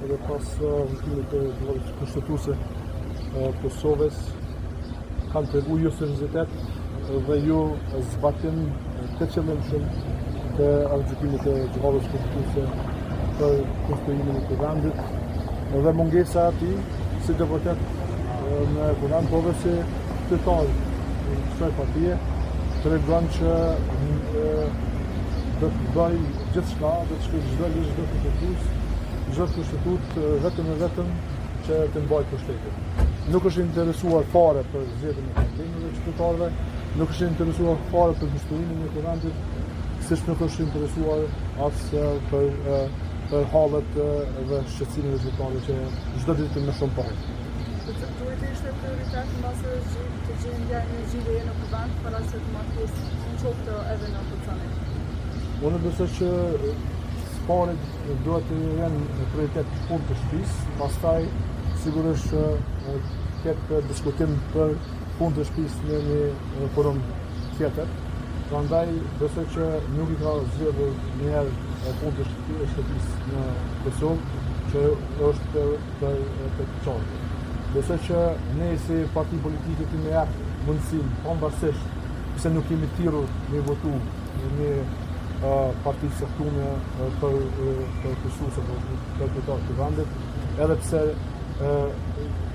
edhe pas vëtimit të gjallës kushtetuese Kosovës kanë tregu ju seriozitet dhe ju zbatim të qëllimshëm të aktgjykimit të gjallës kushtetuese për konstruimin e vendit dhe mungesa e tij si të vërtet në kuvend pove si qytetar i kësaj partie tregon që do të bëj gjithçka, do të shkruaj çdo ligj, çdo kushtetut vetëm e vetëm që të mbajë pushtetin. Nuk është interesuar fare për zgjedhjen e vendimit të qytetarëve, nuk është interesuar fare për kushtimin e kuvendit, siç nuk është interesuar as për hallet dhe shqetësimin e qytetarëve që çdo ditë më shumë parë. Duhet të ishte prioritet mbase të gjendja e energjive në kuvend para se të marrësh në qoftë edhe në Kocani. Unë besoj që sparet duhet të jenë prioritet punë të shtëpisë, pastaj sigurisht ketë diskutim për punë të shtëpisë në një forum tjetër. Prandaj besoj që nuk i ka zgjedhur njëherë punë të shtëpisë në Kosovë, që është për të qartë. Besoj që ne si parti politike kemi jap mundësinë, pavarësisht pse nuk kemi thirrur me votu në një parti caktuar për kushtues apo për qytetarët e vendit, edhe pse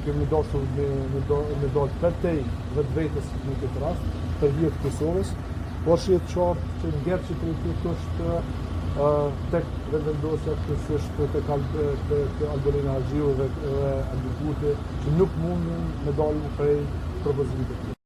kemi dashur me dalë përtej vetvetes në këtë rast për hir të Kosovës, por shihet qartë që ngjerçi politik është tek vendosja kryesisht tek Albania Haxhiu dhe Albin Kurti, që nuk mundën me dalë prej propozimit të tij.